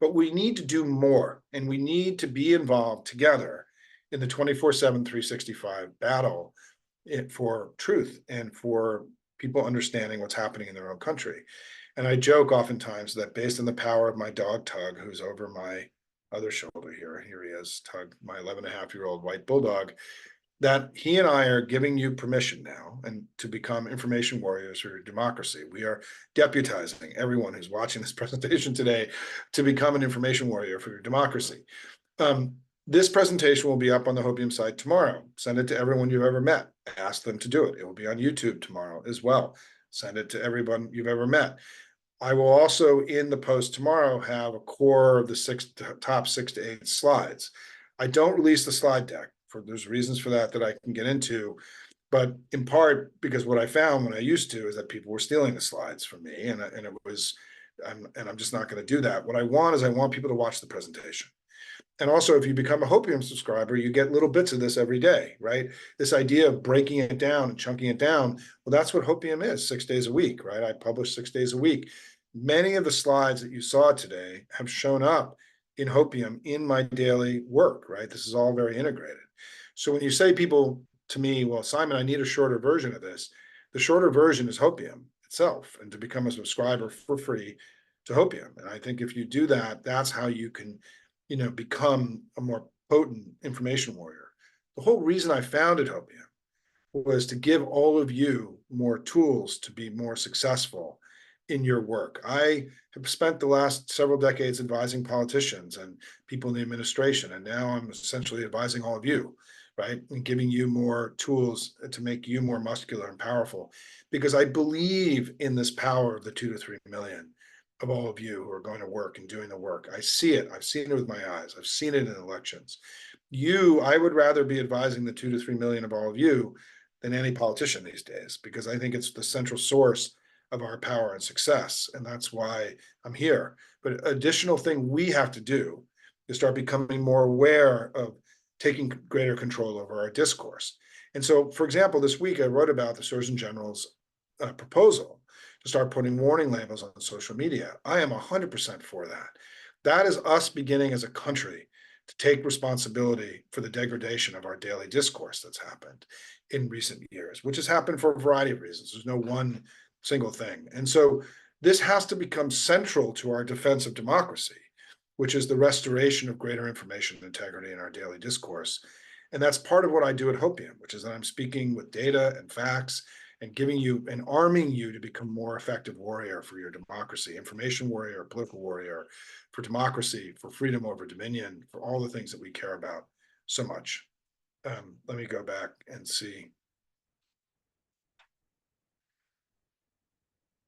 But we need to do more, and we need to be involved together in the 24/7, 365 battle for truth and for people understanding what's happening in their own country. And I joke oftentimes that based on the power of my dog, Tug, who's over my other shoulder here he is, Tug, my 11.5-year-old white bulldog, that he and I are giving you permission now and to become information warriors for your democracy. We are deputizing everyone who's watching this presentation today to become an information warrior for your democracy. This presentation will be up on the Hopium site tomorrow. Send it to everyone you've ever met. Ask them to do it. It will be on YouTube tomorrow as well. Send it to everyone you've ever met. I will also, in the post tomorrow, have a core of the top 6 to 8 slides. I don't release the slide deck. There's reasons for that I can get into, but in part because what I found when I used to is that people were stealing the slides from me, and I'm just not going to do that. What I want people to watch the presentation. And also, if you become a Hopium subscriber, you get little bits of this every day, right? This idea of breaking it down and chunking it down, well, that's what Hopium is, 6 days a week, right? I publish 6 days a week. Many of the slides that you saw today have shown up in Hopium in my daily work, right? This is all very integrated. So when you say people to me, well, Simon, I need a shorter version of this. The shorter version is Hopium itself, and to become a subscriber for free to Hopium. And I think if you do that, that's how you can, become a more potent information warrior. The whole reason I founded Hopium was to give all of you more tools to be more successful in your work. I have spent the last several decades advising politicians and people in the administration, and now I'm essentially advising all of you, right? And giving you more tools to make you more muscular and powerful, because I believe in this power of the 2 to 3 million of all of you who are going to work and doing the work. I see it. I've seen it with my eyes. I've seen it in elections. I would rather be advising the 2 to 3 million of all of you than any politician these days, because I think it's the central source of our power and success. And that's why I'm here. But additional thing we have to do is start becoming more aware of taking greater control over our discourse. And so, for example, this week I wrote about the Surgeon General's proposal to start putting warning labels on social media. I am 100% for that. That is us beginning as a country to take responsibility for the degradation of our daily discourse that's happened in recent years, which has happened for a variety of reasons. There's no one single thing. And so this has to become central to our defense of democracy, which is the restoration of greater information integrity in our daily discourse. And that's part of what I do at Hopium, which is that I'm speaking with data and facts and giving you and arming you to become more effective warrior for your democracy, information warrior, political warrior, for democracy, for freedom over dominion, for all the things that we care about so much. Let me go back and see.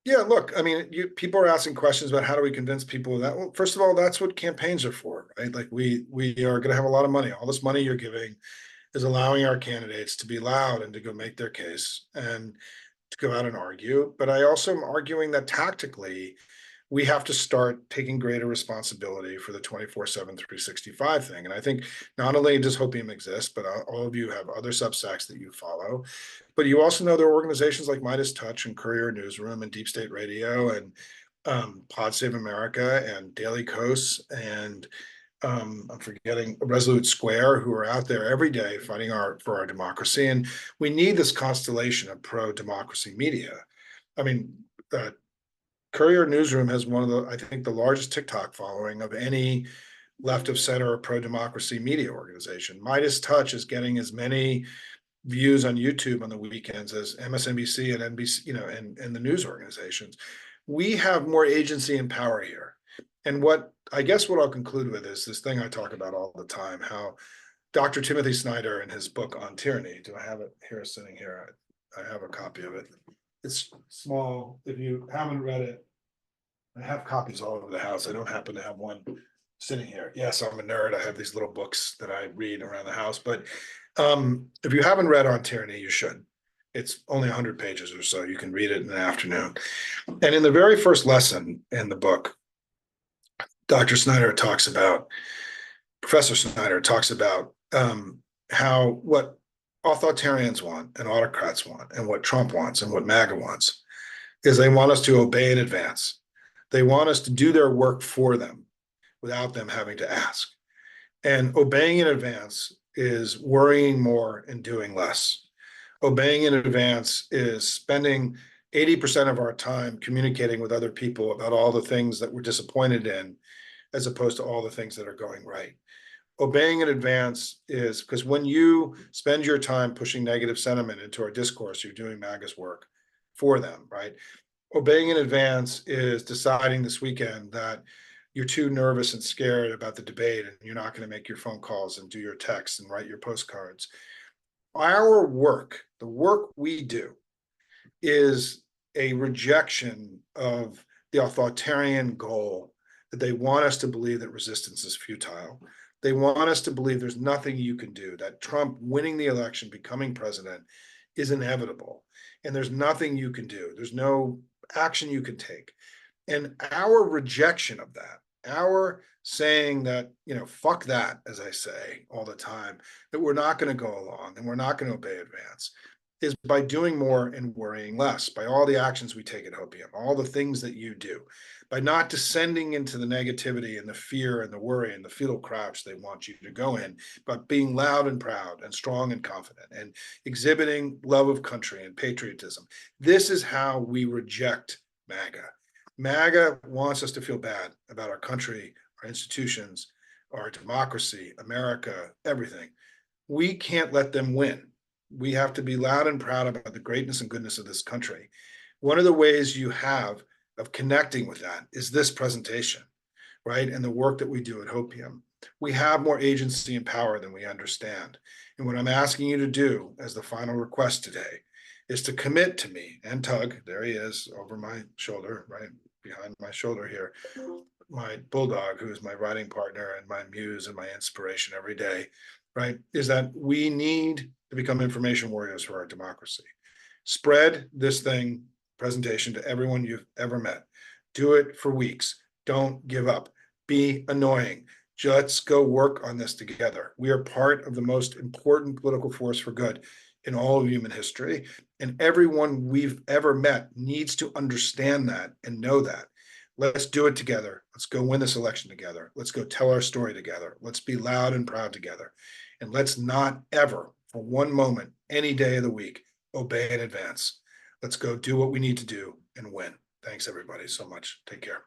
Yeah, look, I mean, people are asking questions about how do we convince people that, well, first of all, that's what campaigns are for, right? Like we are going to have a lot of money. All this money you're giving is allowing our candidates to be loud and to go make their case and to go out and argue. But I also am arguing that tactically, we have to start taking greater responsibility for the 24/7, 365 thing. And I think not only does Hopium exist, but all of you have other Substacks that you follow. But you also know there are organizations like Midas Touch and Courier Newsroom and Deep State Radio and Pod Save America and Daily Kos and I'm forgetting Resolute Square, who are out there every day fighting for our democracy. And we need this constellation of pro-democracy media. I mean, Courier Newsroom has one of the, I think, the largest TikTok following of any left of center or pro-democracy media organization. Midas Touch is getting as many views on YouTube on the weekends as MSNBC and NBC, and the news organizations. We have more agency and power here. And what I'll conclude with is this thing I talk about all the time, how Dr. Timothy Snyder in his book on tyranny, do I have it here sitting here? I have a copy of it. It's small. If you haven't read it, I have copies all over the house. I don't happen to have one sitting here. Yes, I'm a nerd. I have these little books that I read around the house, but if you haven't read On Tyranny, you should. It's only 100 pages or so. You can read it in an afternoon. And in the very first lesson in the book, Professor Snyder talks about how what authoritarians want and autocrats want and what Trump wants and what MAGA wants is they want us to obey in advance. They want us to do their work for them without them having to ask. And obeying in advance is worrying more and doing less. Obeying in advance is spending 80% of our time communicating with other people about all the things that we're disappointed in, as opposed to all the things that are going right. Obeying in advance is because when you spend your time pushing negative sentiment into our discourse, you're doing MAGA's work for them, right? Obeying in advance is deciding this weekend that you're too nervous and scared about the debate and you're not going to make your phone calls and do your texts and write your postcards. Our work, the work we do, is a rejection of the authoritarian goal that they want us to believe that resistance is futile. They want us to believe there's nothing you can do, that Trump winning the election, becoming president, is inevitable. And there's nothing you can do. There's no action you can take. And our rejection of that, our saying that, fuck that, as I say all the time, that we're not going to go along and we're not going to obey advance, is by doing more and worrying less, by all the actions we take at Hopium, all the things that you do, by not descending into the negativity and the fear and the worry and the fetal crouch they want you to go in, but being loud and proud and strong and confident and exhibiting love of country and patriotism. This is how we reject MAGA. MAGA wants us to feel bad about our country, our institutions, our democracy, America, everything. We can't let them win. We have to be loud and proud about the greatness and goodness of this country. One of the ways you have of connecting with that is this presentation, right? And the work that we do at Hopium. We have more agency and power than we understand. And what I'm asking you to do as the final request today is to commit to me and Tug, there he is over my shoulder, right behind my shoulder here, my bulldog, who is my writing partner and my muse and my inspiration every day, right, is that we need to become information warriors for our democracy. Spread this presentation to everyone you've ever met. Do it for weeks. Don't give up. Be annoying. Let's go work on this together. We are part of the most important political force for good in all of human history. And everyone we've ever met needs to understand that and know that. Let's do it together. Let's go win this election together. Let's go tell our story together. Let's be loud and proud together. And let's not ever, for one moment, any day of the week, obey in advance. Let's go do what we need to do and win. Thanks, everybody, so much. Take care.